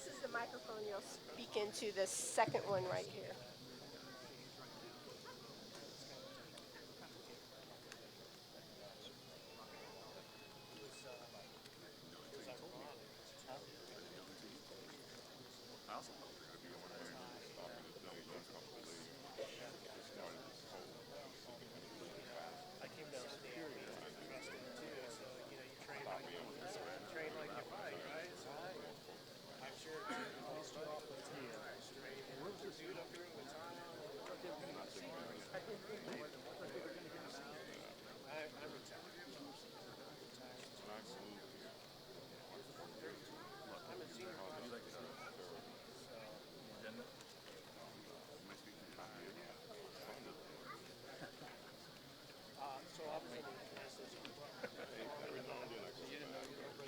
this is the microphone you'll speak into, the second one right here.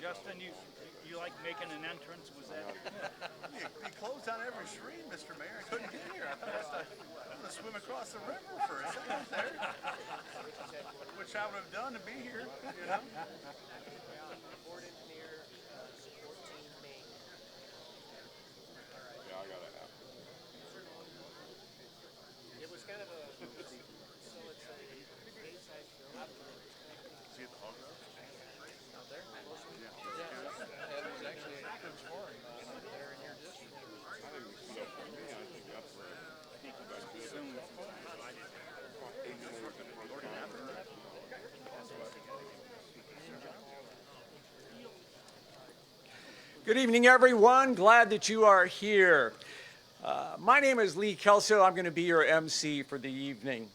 Justin, you like making an entrance? Was that? You closed down every street, Mr. Mayor. I couldn't get here. I thought I was going to swim across the river for a second there, which I would have done to be here, you know. Board engineer, support team, Maine. Yeah, I got it. It was kind of a, so it's a Bayside film. See at the hog road? Out there? Yeah. It was actually a good scoring there in your district. So for me, I think that's Good evening, everyone. Glad that you are here. My name is Lee Kelso. I'm going to be your MC for the evening.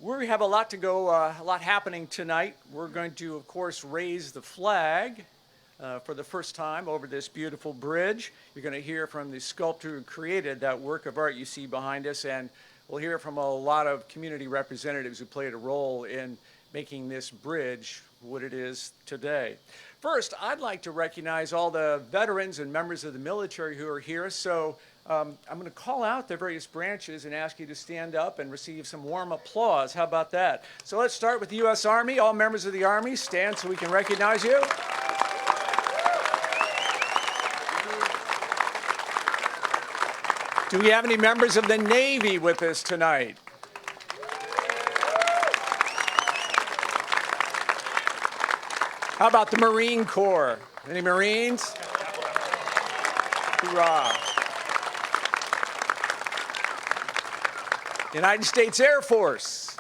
We have a lot to go, a lot happening tonight. We're going to, of course, raise the flag for the first time over this beautiful bridge. You're going to hear from the sculptor who created that work of art you see behind us, and we'll hear from a lot of community representatives who played a role in making this bridge what it is today. First, I'd like to recognize all the veterans and members of the military who are here. So I'm going to call out the various branches and ask you to stand up and receive some warm applause. How about that? So let's start with the U.S. Army. All members of the Army, stand so we can recognize you. Do we have any members of the Navy with us tonight? How about the Marine Corps? Any Marines? Hoorah. United States Air Force.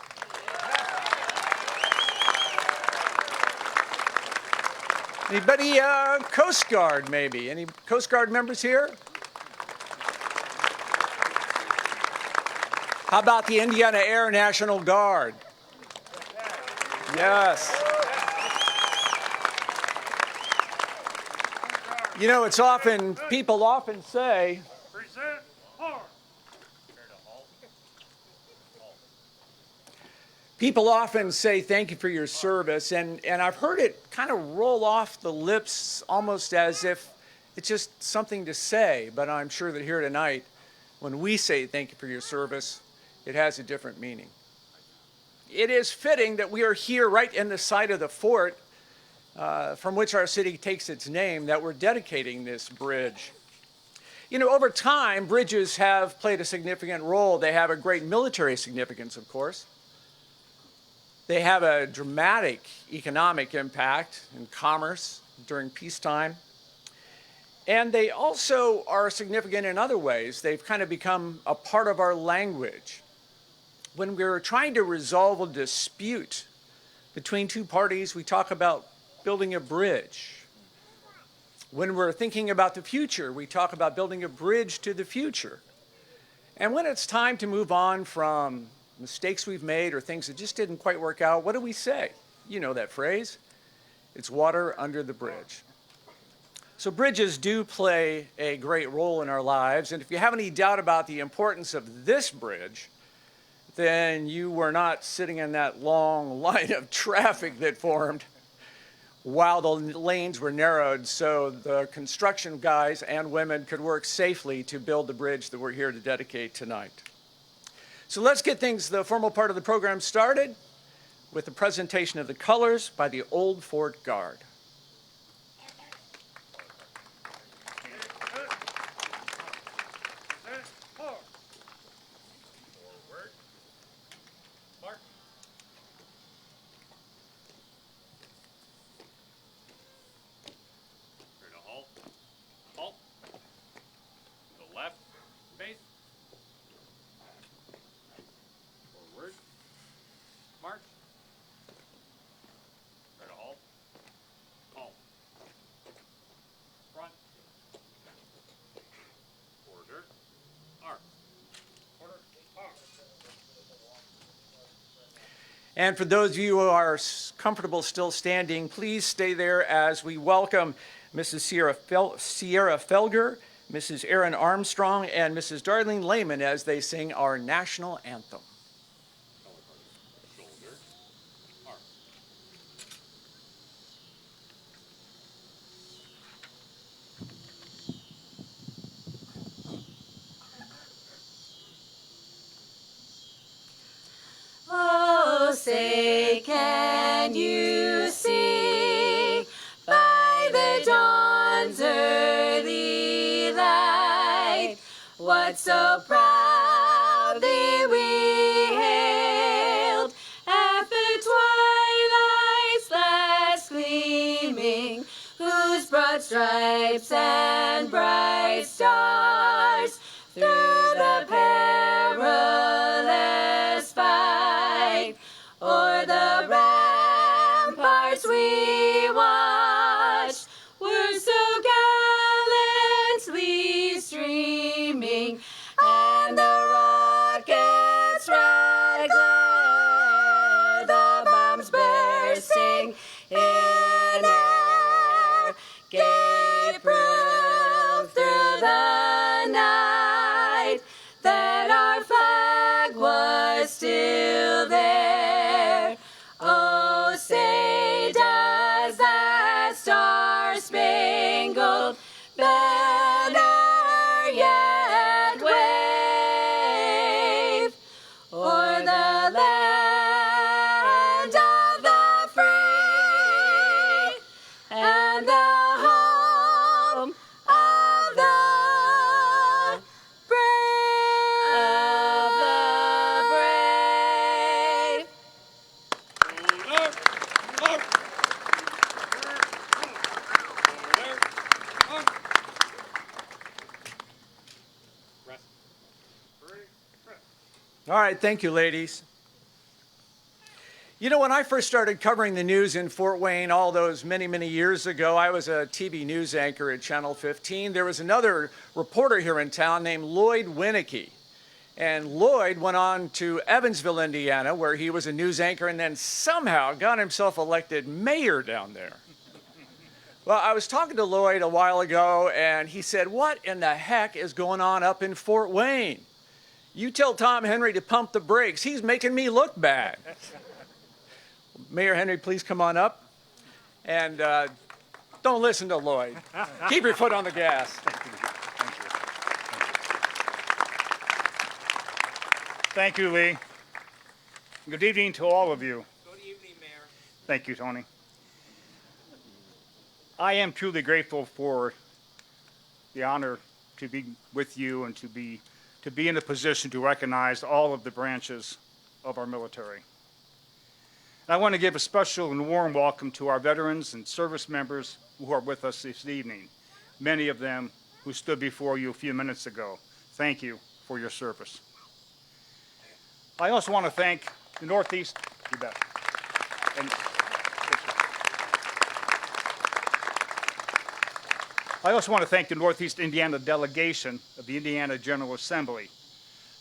Anybody Coast Guard, maybe? Any Coast Guard members here? How about the Indiana Air National Guard? Yes. You know, it's often, people often say, Present hard. people often say thank you for your service, and I've heard it kind of roll off the lips almost as if it's just something to say, but I'm sure that here tonight, when we say thank you for your service, it has a different meaning. It is fitting that we are here right in the site of the fort from which our city takes its name, that we're dedicating this bridge. You know, over time, bridges have played a significant role. They have a great military significance, of course. They have a dramatic economic impact in commerce during peacetime. And they also are significant in other ways. They've kind of become a part of our language. When we're trying to resolve a dispute between two parties, we talk about building a bridge. When we're thinking about the future, we talk about building a bridge to the future. And when it's time to move on from mistakes we've made or things that just didn't quite work out, what do we say? You know that phrase. It's water under the bridge. So bridges do play a great role in our lives. And if you have any doubt about the importance of this bridge, then you were not sitting in that long line of traffic that formed while the lanes were narrowed so the construction guys and women could work safely to build the bridge that we're here to dedicate tonight. So let's get things, the formal part of the program started with the presentation of the colors by the Old Fort Guard. And for those of you who are comfortable still standing, please stay there as we welcome Mrs. Sierra Felger, Mrs. Erin Armstrong, and Mrs. Darlene Lehman as they sing our national anthem. Shoulder, arm. Oh, say, can you see by the dawn's early light what so proudly we hailed at the twilight's last gleaming, whose broad stripes and bright stars through the perilous fight o'er the ramparts we watched were so gallantly streaming, and the rockets' red glare, the bombs bursting in air, gave proof through the night that our flag was still there. Oh, say, does that star-spangled banner yet wave o'er the land of the free and the home of the brave? All right, thank you, ladies. You know, when I first started covering the news in Fort Wayne all those many, many years ago, I was a TV news anchor at Channel 15. There was another reporter here in town named Lloyd Winnicky. And Lloyd went on to Evansville, Indiana, where he was a news anchor and then somehow got himself elected mayor down there. Well, I was talking to Lloyd a while ago, and he said, "What in the heck is going on up in Fort Wayne? You tell Tom Henry to pump the brakes. He's making me look bad." Mayor Henry, please come on up. And don't listen to Lloyd. Keep your foot on the gas. Thank you, Lee. Good evening to all of you. Good evening, Mayor. Thank you, Tony. I am truly grateful for the honor to be with you and to be in a position to recognize all of the branches of our military. And I want to give a special and warm welcome to our veterans and service members who are with us this evening, many of them who stood before you a few minutes ago. Thank you for your service. I also want to thank the Northeast, you bet. And I also want to thank the Northeast Indiana delegation of the Indiana General Assembly.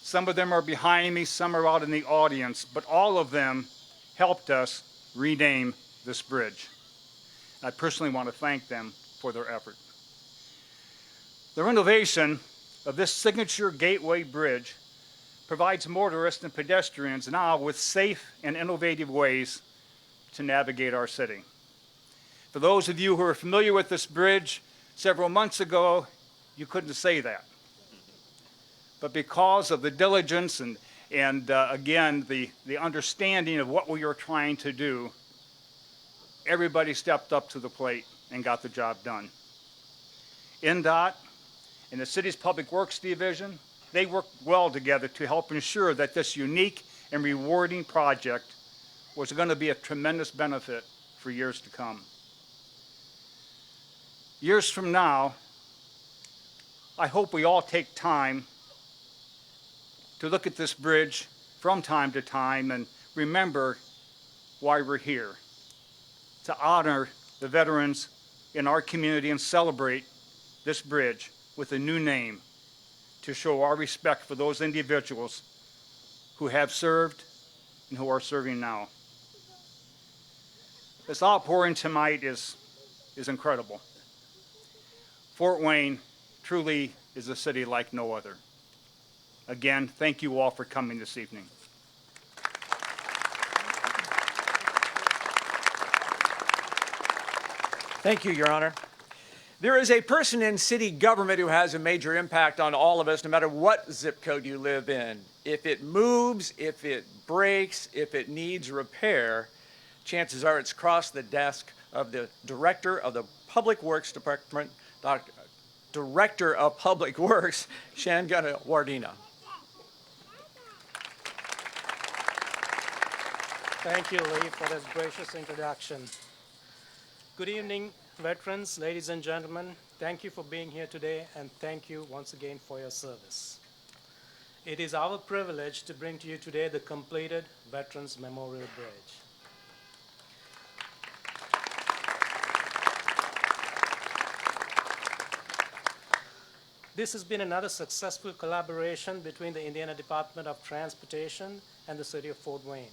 Some of them are behind me, some are out in the audience, but all of them helped us rename this bridge. I personally want to thank them for their effort. The renovation of this signature gateway bridge provides motorists and pedestrians now with safe and innovative ways to navigate our city. For those of you who are familiar with this bridge, several months ago, you couldn't say that. But because of the diligence and again, the understanding of what we were trying to do, everybody stepped up to the plate and got the job done. INDOT and the city's Public Works Division, they worked well together to help ensure that this unique and rewarding project was going to be a tremendous benefit for years to come. Years from now, I hope we all take time to look at this bridge from time to time and remember why we're here, to honor the veterans in our community and celebrate this bridge with a new name to show our respect for those individuals who have served and who are serving now. This outpouring tonight is incredible. Fort Wayne truly is a city like no other. Again, thank you all for coming this evening. Thank you, Your Honor. There is a person in city government who has a major impact on all of us, no matter what zip code you live in. If it moves, if it breaks, if it needs repair, chances are it's crossed the desk of the Director of the Public Works Department, Director of Public Works, Shangana Wardina. Thank you, Lee, for this gracious introduction. Good evening, veterans, ladies and gentlemen. Thank you for being here today, and thank you once again for your service. It is our privilege to bring to you today the completed Veterans Memorial Bridge. This has been another successful collaboration between the Indiana Department of Transportation and the City of Fort Wayne,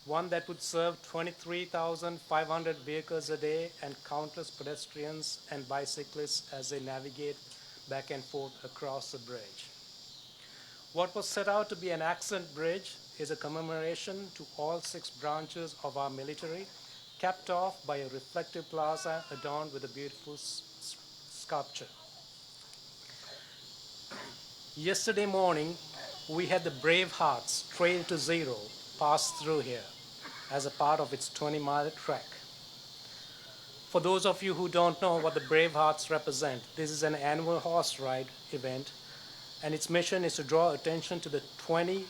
one that would serve 23,500 vehicles a day and countless pedestrians and bicyclists as they navigate back and forth across the bridge. What was set out to be an accent bridge is a commemoration to all 6 branches of our military, capped off by a reflective plaza adorned with a beautiful sculpture. Yesterday morning, we had the Brave Hearts Trail to Zero pass through here as a part of its 20-mile trek. For those of you who don't know what the Brave Hearts represent, this is an annual horse ride event, and its mission is to draw attention to the 20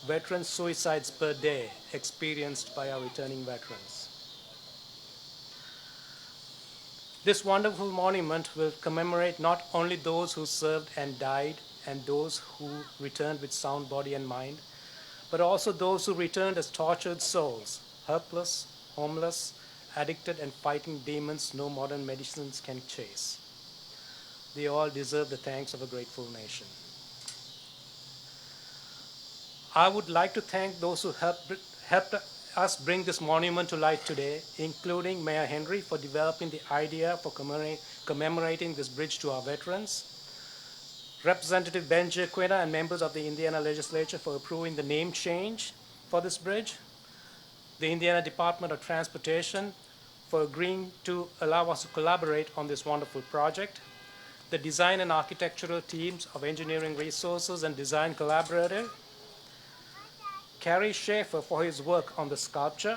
veteran suicides per day experienced by our returning veterans. This wonderful monument will commemorate not only those who served and died and those who returned with sound body and mind, but also those who returned as tortured souls, helpless, homeless, addicted, and fighting demons no modern medicines can chase. They all deserve the thanks of a grateful nation. I would like to thank those who helped us bring this monument to light today, including Mayor Henry for developing the idea for commemorating this bridge to our veterans, Representative Ben Jaquina and members of the Indiana Legislature for approving the name change for this bridge, the Indiana Department of Transportation for agreeing to allow us to collaborate on this wonderful project, the design and architectural teams of Engineering Resources and Design Collaborative, Carrie Schaefer for his work on the sculpture,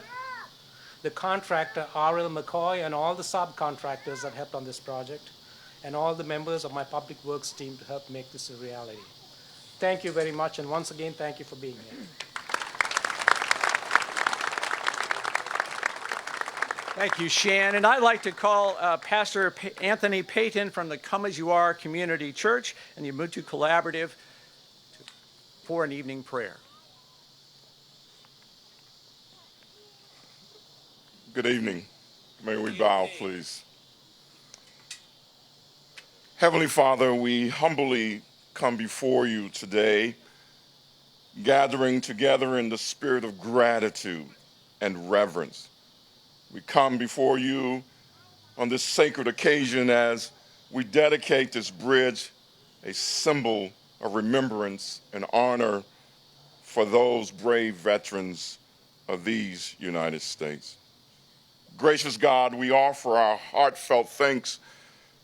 the contractor R.L. McCoy and all the subcontractors that helped on this project, and all the members of my Public Works team to help make this a reality. Thank you very much, and once again, thank you for being here. Thank you, Shan. And I'd like to call Pastor Anthony Payton from the Come As You Are Community Church and the Ubuntu Collaborative for an evening prayer. Good evening. May we bow, please. Heavenly Father, we humbly come before you today, gathering together in the spirit of gratitude and reverence. We come before you on this sacred occasion as we dedicate this bridge, a symbol of remembrance and honor for those brave veterans of these United States. Gracious God, we offer our heartfelt thanks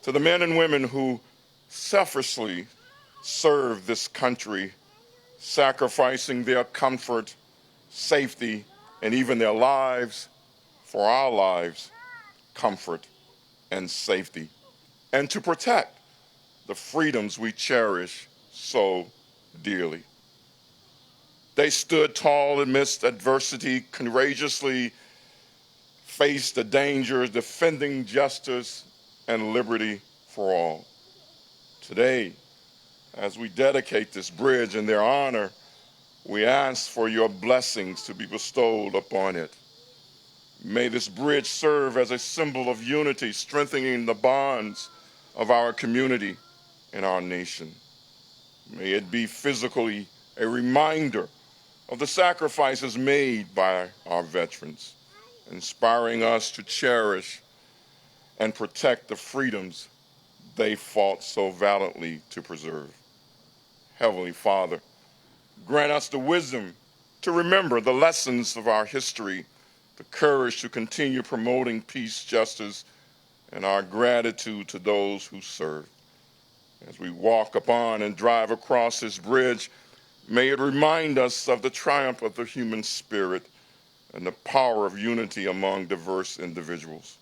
to the men and women who selflessly serve this country, sacrificing their comfort, safety, and even their lives for our lives, comfort, and safety, and to protect the freedoms we cherish so dearly. They stood tall amidst adversity, courageously faced the dangers, defending justice and liberty for all. Today, as we dedicate this bridge in their honor, we ask for your blessings to be bestowed upon it. May this bridge serve as a symbol of unity, strengthening the bonds of our community and our nation. May it be physically a reminder of the sacrifices made by our veterans inspiring us to cherish and protect the freedoms they fought so valiantly to preserve. Heavenly Father, grant us the wisdom to remember the lessons of our history, the courage to continue promoting peace, justice, and our gratitude to those who served. As we walk upon and drive across this bridge, may it remind us of the triumph of the human spirit and the power of unity among diverse individuals.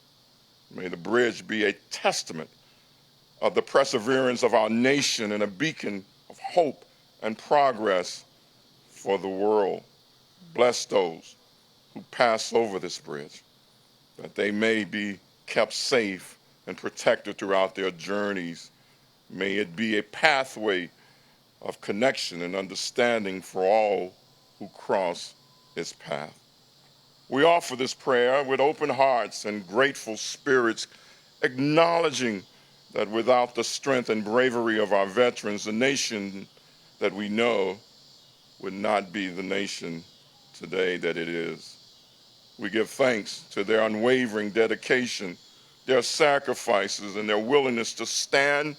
May the bridge be a testament of the perseverance of our nation and a beacon of hope and progress for the world. Bless those who pass over this bridge, that they may be kept safe and protected throughout their journeys. May it be a pathway of connection and understanding for all who cross its path. We offer this prayer with open hearts and grateful spirits, acknowledging that without the strength and bravery of our veterans, the nation that we know would not be the nation today that it is. We give thanks to their unwavering dedication, their sacrifices, and their willingness to stand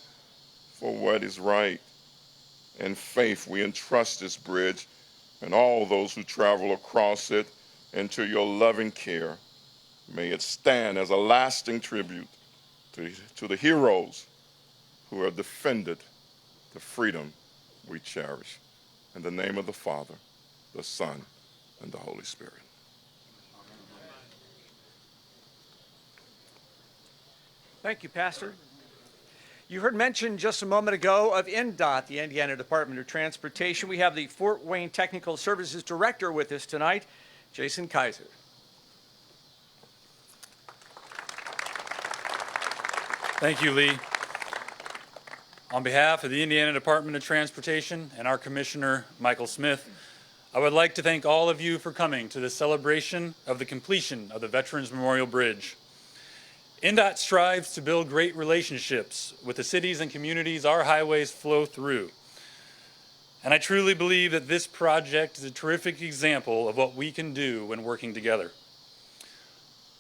for what is right. In faith, we entrust this bridge and all those who travel across it into your loving care. May it stand as a lasting tribute to the heroes who have defended the freedom we cherish. In the name of the Father, the Son, and the Holy Spirit. Thank you, Pastor. You heard mention just a moment ago of INDOT, the Indiana Department of Transportation. We have the Fort Wayne Technical Services Director with us tonight, Jason Kaiser. Thank you, Lee. On behalf of the Indiana Department of Transportation and our Commissioner, Michael Smith, I would like to thank all of you for coming to the celebration of the completion of the Veterans Memorial Bridge. INDOT strives to build great relationships with the cities and communities our highways flow through. And I truly believe that this project is a terrific example of what we can do when working together.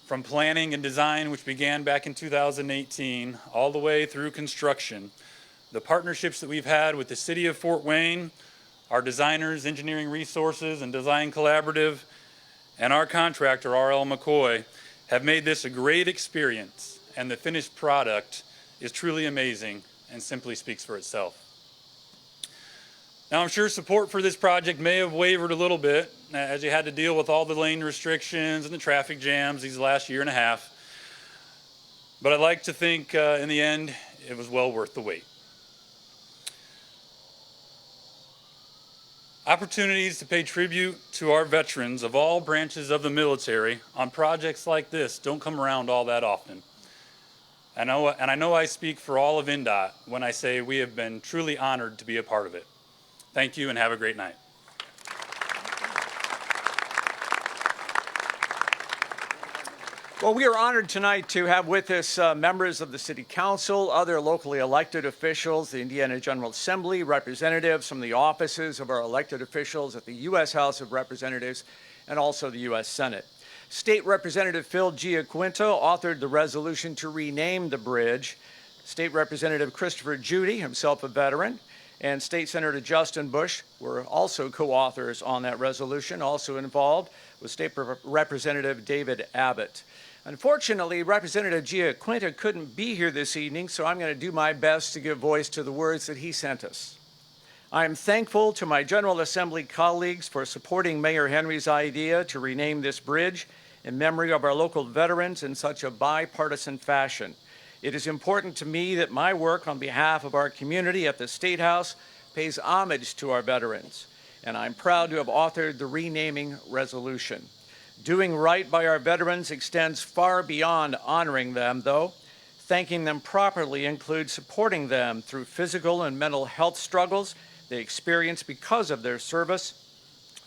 From planning and design, which began back in 2018, all the way through construction, the partnerships that we've had with the City of Fort Wayne, our designers, engineering resources, and design collaborative, and our contractor, R.L. McCoy, have made this a great experience, and the finished product is truly amazing and simply speaks for itself. Now, I'm sure support for this project may have wavered a little bit as you had to deal with all the lane restrictions and the traffic jams these last year and a half. But I'd like to think in the end, it was well worth the wait. Opportunities to pay tribute to our veterans of all branches of the military on projects like this don't come around all that often. I know I speak for all of INDOT when I say we have been truly honored to be a part of it. Thank you and have a great night. Well, we are honored tonight to have with us members of the City Council, other locally elected officials, the Indiana General Assembly, representatives from the offices of our elected officials at the U.S. House of Representatives and also the U.S. Senate. State Representative Phil Giaquinto authored the resolution to rename the bridge. State Representative Christopher Judy, himself a veteran, and State Senator Justin Bush were also co-authors on that resolution. Also involved was State Representative David Abbott. Unfortunately, Representative Giaquinto couldn't be here this evening, so I'm going to do my best to give voice to the words that he sent us. I am thankful to my General Assembly colleagues for supporting Mayor Henry's idea to rename this bridge in memory of our local veterans in such a bipartisan fashion. It is important to me that my work on behalf of our community at the State House pays homage to our veterans, and I'm proud to have authored the renaming resolution. Doing right by our veterans extends far beyond honoring them, though. Thanking them properly includes supporting them through physical and mental health struggles they experience because of their service,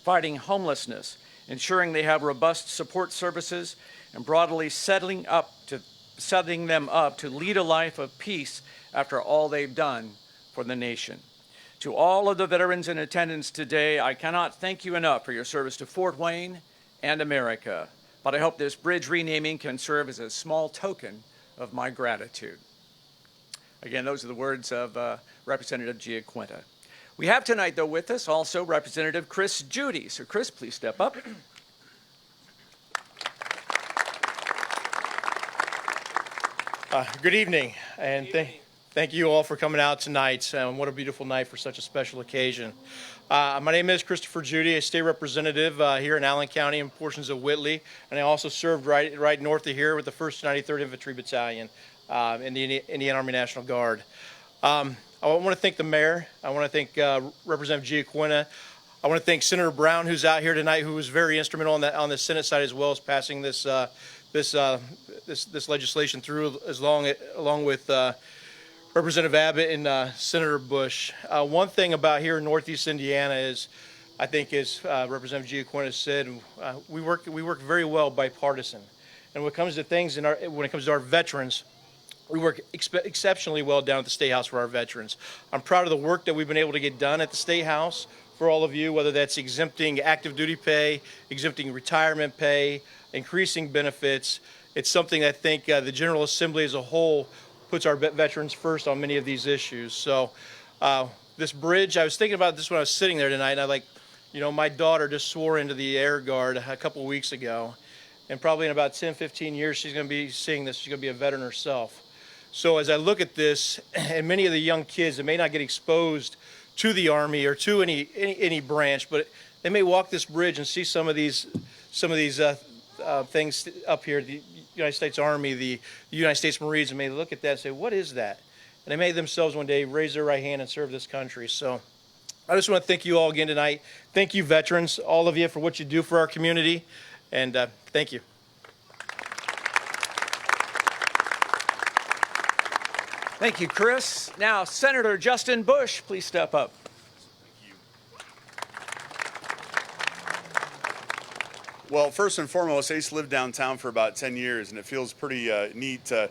fighting homelessness, ensuring they have robust support services, and broadly setting them up to lead a life of peace after all they've done for the nation. To all of the veterans in attendance today, I cannot thank you enough for your service to Fort Wayne and America. but I hope this bridge renaming can serve as a small token of my gratitude. Again, those are the words of Representative Giaquinta. We have tonight, though, with us also Representative Chris Judy. So, Chris, please step up. Good evening, and thank you all for coming out tonight. What a beautiful night for such a special occasion. My name is Christopher Judy, a state representative here in Allen County and portions of Whitley, and I also served right north of here with the 1st 93rd Infantry Battalion in the Indiana Army National Guard. I want to thank the mayor. I want to thank Representative Giaquinta. I want to thank Senator Brown, who's out here tonight, who was very instrumental on the Senate side as well as passing this legislation through, along with Representative Abbott and Senator Bush. One thing about here in Northeast Indiana is, I think, as Representative Giaquinta said, we work very well bipartisan. And when it comes to when it comes to our veterans, we work exceptionally well down at the State House for our veterans. I'm proud of the work that we've been able to get done at the State House for all of you, whether that's exempting active duty pay, exempting retirement pay, increasing benefits. It's something I think the General Assembly as a whole puts our veterans first on many of these issues. So this bridge, I was thinking about this when I was sitting there tonight, and my daughter just swore into the Air Guard a couple of weeks ago, and probably in about 10, 15 years, she's going to be seeing this. She's going to be a veteran herself. So as I look at this, and many of the young kids that may not get exposed to the Army or to any branch, but they may walk this bridge and see some of these things up here, the United States Army, the United States Marines, and may look at that and say, what is that? And they may themselves one day raise their right hand and serve this country. So I just want to thank you all again tonight. Thank you, veterans, all of you, for what you do for our community, and thank you. Thank you, Chris. Now, Senator Justin Bush, please step up. Well, first and foremost, I used to live downtown for about 10 years, and it feels pretty neat to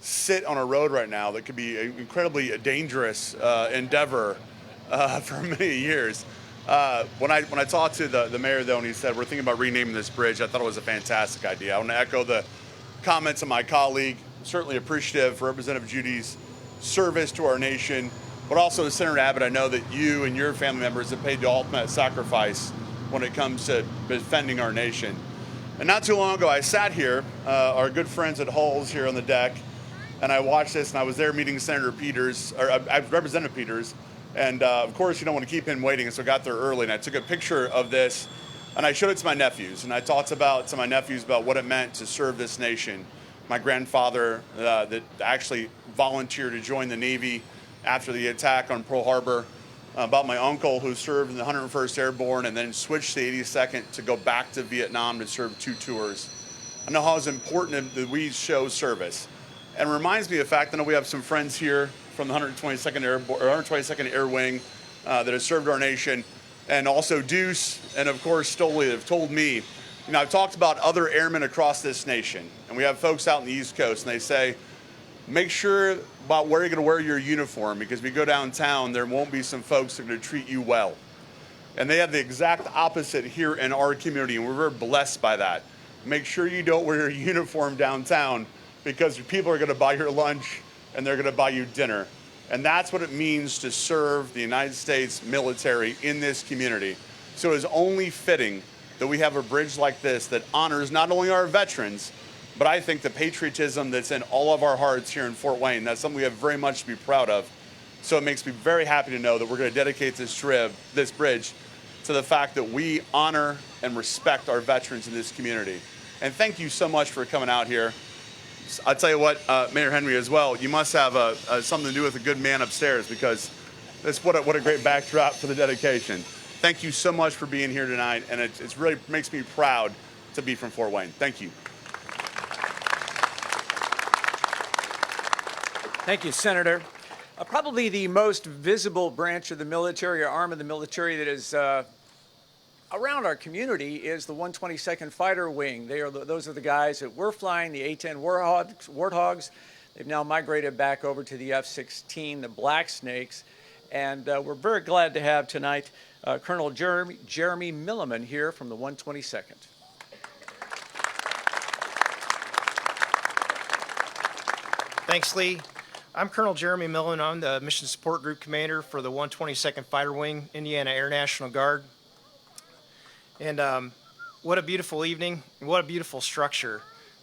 sit on a road right now that could be an incredibly dangerous endeavor for many years. When I talked to the mayor, though, and he said, we're thinking about renaming this bridge, I thought it was a fantastic idea. I want to echo the comments of my colleague. Certainly appreciative for Representative Judy's service to our nation, but also to Senator Abbott. I know that you and your family members have paid the ultimate sacrifice when it comes to defending our nation. And not too long ago, I sat here, our good friends at Hull's here on the deck, and I watched this, and I was there meeting Senator Peters, or Representative Peters, and of course you don't want to keep him waiting, and so I got there early, and I took a picture of this, and I showed it to my nephews, and I talked to my nephews about what it meant to serve this nation. My grandfather that actually volunteered to join the Navy after the attack on Pearl Harbor, about my uncle who served in the 101st Airborne and then switched to the 82nd to go back to Vietnam to serve 2 tours. I know how it's important that we show service. And it reminds me of the fact that I know we have some friends here from the 122nd Airborne, or 122nd Air Wing that have served our nation, and also Deuce and of course Stoli have told me, I've talked about other airmen across this nation, and we have folks out in the East Coast, and they say, make sure about where you're going to wear your uniform, because if you go downtown, there won't be some folks that are going to treat you well. And they have the exact opposite here in our community, and we're very blessed by that. Make sure you don't wear your uniform downtown, because people are going to buy your lunch, and they're going to buy you dinner. And that's what it means to serve the United States military in this community. So it is only fitting that we have a bridge like this that honors not only our veterans, but I think the patriotism that's in all of our hearts here in Fort Wayne. That's something we have very much to be proud of. So it makes me very happy to know that we're going to dedicate this bridge to the fact that we honor and respect our veterans in this community. And thank you so much for coming out here. I'll tell you what, Mayor Henry as well, you must have something to do with a good man upstairs, because what a great backdrop for the dedication. Thank you so much for being here tonight, and it really makes me proud to be from Fort Wayne. Thank you. Thank you, Senator. Probably the most visible branch of the military or arm of the military that is around our community is the 122nd Fighter Wing. Those are the guys that were flying the A-10 Warthogs. They've now migrated back over to the F-16, the Black Snakes. And we're very glad to have tonight Colonel Jeremy Milliman here from the 122nd. Thanks, Lee. I'm Colonel Jeremy Millen. I'm the Mission Support Group Commander for the 122nd Fighter Wing, Indiana Air National Guard. And what a beautiful evening, and what a beautiful structure.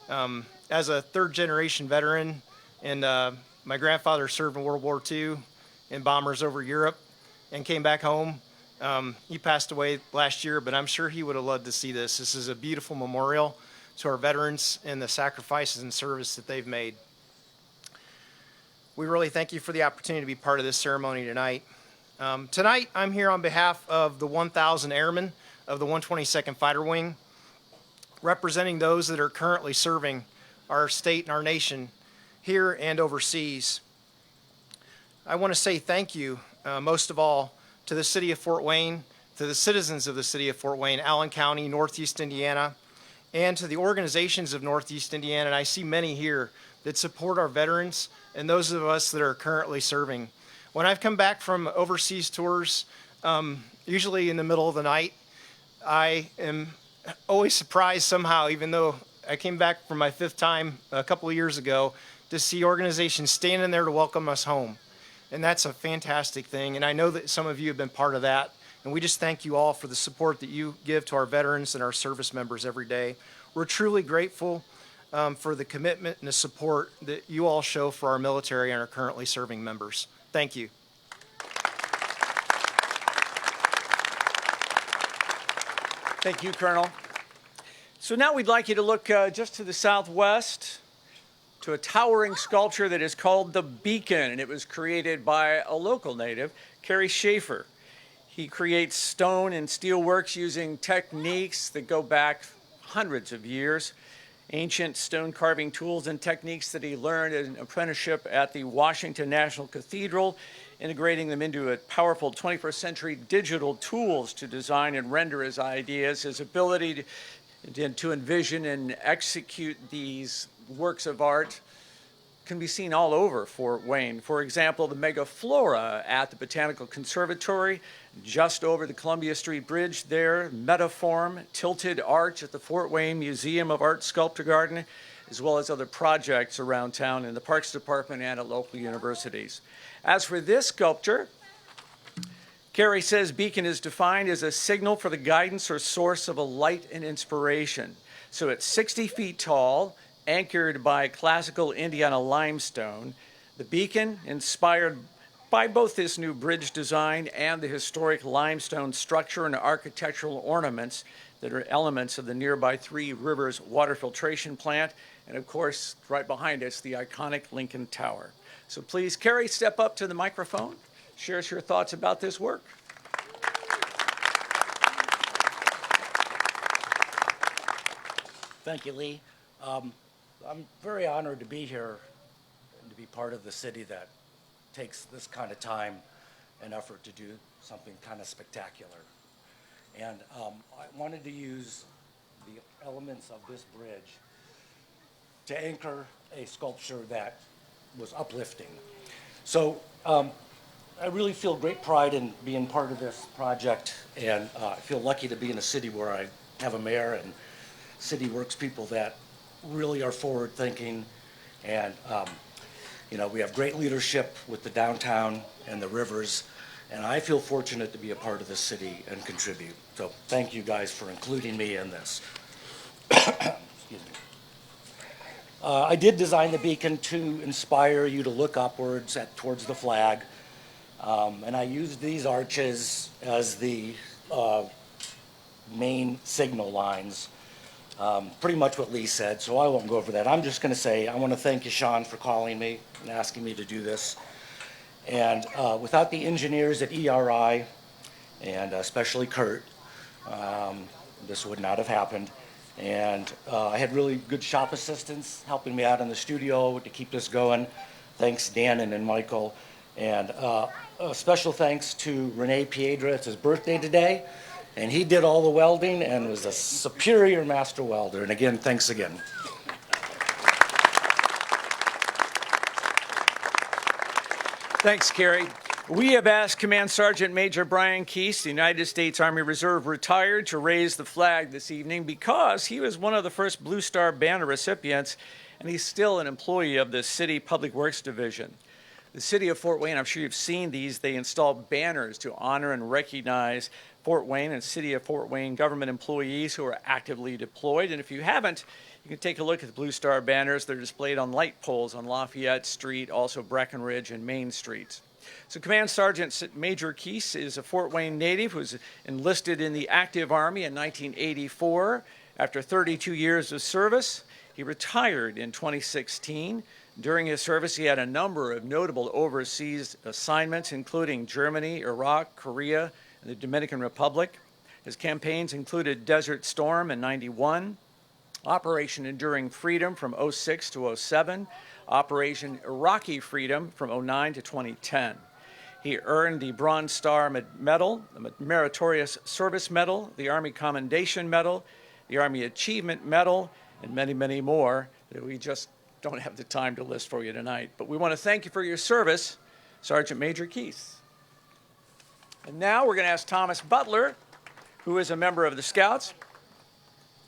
As a third-generation veteran, and my grandfather served in World War II in bombers over Europe and came back home. He passed away last year, but I'm sure he would have loved to see this. This is a beautiful memorial to our veterans and the sacrifices and service that they've made. We really thank you for the opportunity to be part of this ceremony tonight. Tonight, I'm here on behalf of the 1,000 airmen of the 122nd Fighter Wing, representing those that are currently serving our state and our nation here and overseas. I want to say thank you, most of all, to the city of Fort Wayne, to the citizens of the city of Fort Wayne, Allen County, Northeast Indiana, and to the organizations of Northeast Indiana, and I see many here that support our veterans and those of us that are currently serving. When I've come back from overseas tours, usually in the middle of the night, I am always surprised somehow, even though I came back for my 5th time a couple of years ago, to see organizations standing there to welcome us home. And that's a fantastic thing, and I know that some of you have been part of that, and we just thank you all for the support that you give to our veterans and our service members every day. We're truly grateful for the commitment and the support that you all show for our military and our currently serving members. Thank you. Thank you, Colonel. So now we'd like you to look just to the southwest to a towering sculpture that is called the Beacon, and it was created by a local native, Kerry Schaefer. He creates stone and steel works using techniques that go back hundreds of years, ancient stone carving tools and techniques that he learned in an apprenticeship at the Washington National Cathedral, integrating them into a powerful 21st century digital tools to design and render his ideas. His ability to envision and execute these works of art can be seen all over Fort Wayne. For example, the Megaflora at the Botanical Conservatory, just over the Columbia Street Bridge there, Metaform, Tilted Arch at the Fort Wayne Museum of Art Sculpture Garden, as well as other projects around town in the Parks Department and at local universities. As for this sculpture, Kerry says Beacon is defined as a signal for the guidance or source of a light and inspiration. So it's 60 feet tall, anchored by classical Indiana limestone. The Beacon, inspired by both this new bridge design and the historic limestone structure and architectural ornaments that are elements of the nearby Three Rivers water filtration plant, and of course, right behind us, the iconic Lincoln Tower. So please, Kerry, step up to the microphone. Share us your thoughts about this work. Thank you, Lee. I'm very honored to be here and to be part of the city that takes this kind of time and effort to do something kind of spectacular. And I wanted to use the elements of this bridge to anchor a sculpture that was uplifting. So I really feel great pride in being part of this project, and I feel lucky to be in a city where I have a mayor and city works people that really are forward thinking, and you know, we have great leadership with the downtown and the rivers, and I feel fortunate to be a part of this city and contribute. So thank you guys for including me in this. Excuse me. I did design the beacon to inspire you to look upwards towards the flag, and I used these arches as the main signal lines. Pretty much what Lee said, so I won't go over that. I'm just going to say I want to thank you, Sean, for calling me and asking me to do this. And without the engineers at ERI, and especially Kurt, this would not have happened. And I had really good shop assistants helping me out in the studio to keep this going. Thanks, Dan and Michael. And a special thanks to Rene Piedra. It's his birthday today. And he did all the welding and was a superior master welder. And again, thanks again. Thanks, Kerry. We have asked Command Sergeant Major Brian Keese, the United States Army Reserve retired, to raise the flag this evening because he was one of the first Blue Star banner recipients and he's still an employee of the City Public Works Division. The City of Fort Wayne, I'm sure you've seen these, they install banners to honor and recognize Fort Wayne and City of Fort Wayne government employees who are actively deployed. And if you haven't, you can take a look at the Blue Star banners. They're displayed on light poles on Lafayette Street, also Breckenridge and Main Streets. So Command Sergeant Major Keese is a Fort Wayne native who was enlisted in the active Army in 1984. After 32 years of service, he retired in 2016. During his service, he had a number of notable overseas assignments, including Germany, Iraq, Korea, and the Dominican Republic. His campaigns included Desert Storm in '91, Operation Enduring Freedom from '06 to '07, Operation Iraqi Freedom from '09 to 2010. He earned the Bronze Star Medal, the Meritorious Service Medal, the Army Commendation Medal, the Army Achievement Medal, and many, many more that we just don't have the time to list for you tonight. But we want to thank you for your service, Sergeant Major Keese. And now we're going to ask Thomas Butler, who is a member of the Scouts.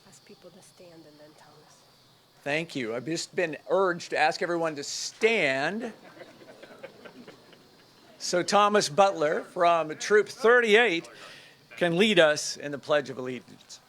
Ask people to stand and then Thomas. Thank you. I've just been urged to ask everyone to stand. So Thomas Butler from Troop 38 can lead us in the Pledge of Allegiance.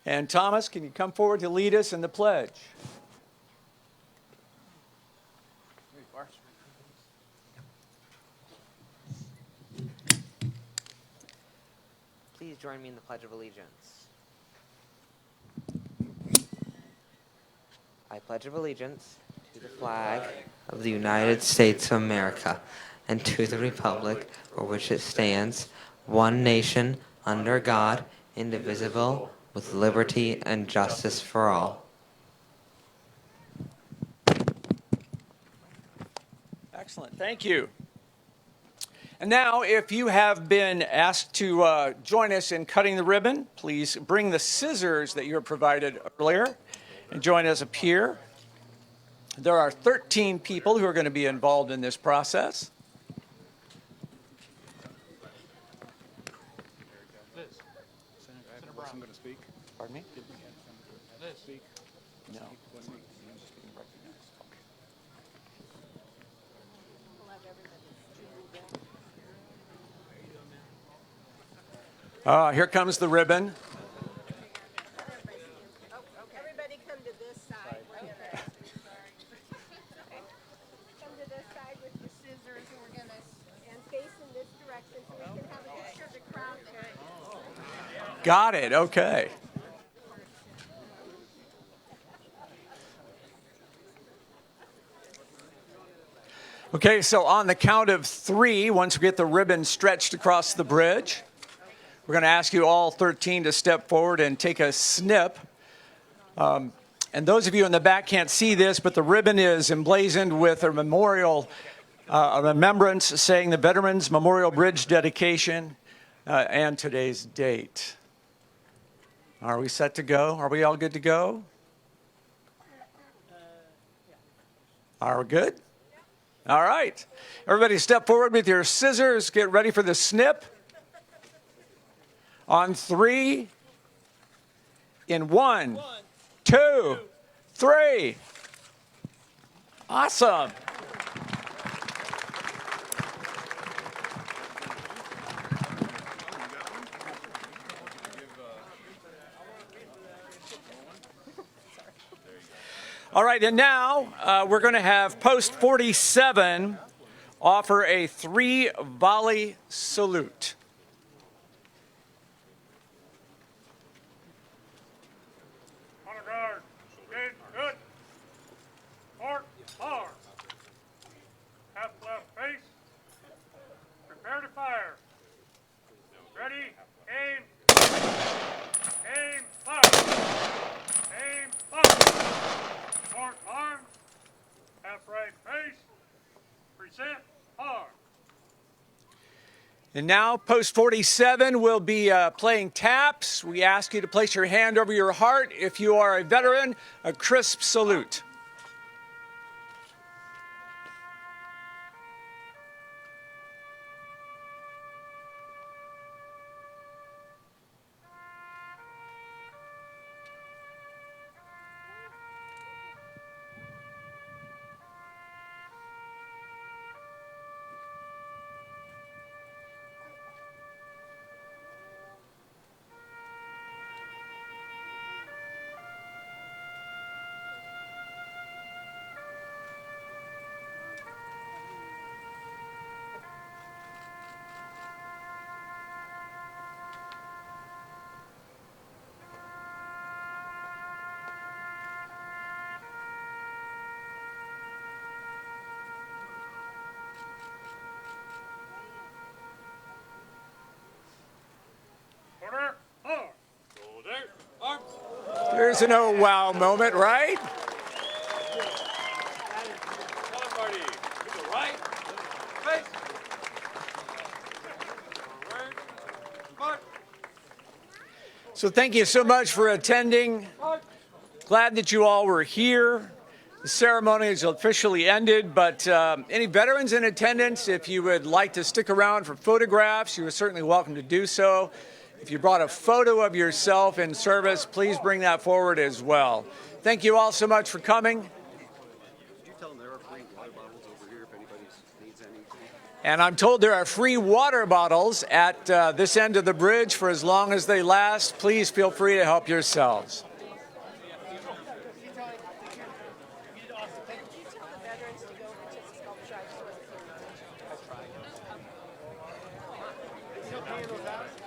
And Thomas, can you come forward to lead us in the pledge? Please join me in the Pledge of Allegiance. I pledge of allegiance to the flag of the United States of America and to the republic for which it stands, one nation, under God, indivisible, with liberty and justice for all. Excellent. Thank you. And now, if you have been asked to join us in cutting the ribbon, please bring the scissors that you were provided earlier and join us up here. There are 13 people who are going to be involved in this process. Pardon me? No. Here comes the ribbon. Everybody come to this side. Okay. Come to this side with your scissors, and we're gonna face in this direction so we can have a picture of the crowd. Got it. Okay. Okay, so on the count of 3, once we get the ribbon stretched across the bridge, we're going to ask you all 13 to step forward and take a snip. And those of you in the back can't see this, but the ribbon is emblazoned with a memorial, a remembrance saying the Veterans Memorial Bridge dedication and today's date. Are we set to go? Are we all good to go? Are we good? All right. Everybody step forward with your scissors. Get ready for the snip. On 3, in 1, 2, 3. Awesome. All right, and now we're going to have Post 47 offer a 3-volley salute. Honor guard, stand good. Mark, fire. Half left face. Prepare to fire. Ready, aim, And now, post 47 will be playing taps. We ask you to place your hand over your heart. If you are a veteran, a crisp salute. There's an oh wow moment, right? So thank you so much for attending. Glad that you all were here. The ceremony is officially ended, but any veterans in attendance, if you would like to stick around for photographs, you are certainly welcome to do so. If you brought a photo of yourself in service, please bring that forward as well. Thank you all so much for coming. Could you tell them there are free water bottles over here if anybody needs anything? And I'm told there are free water bottles at this end of the bridge for as long as they last. Please feel free to help yourselves. Handle that.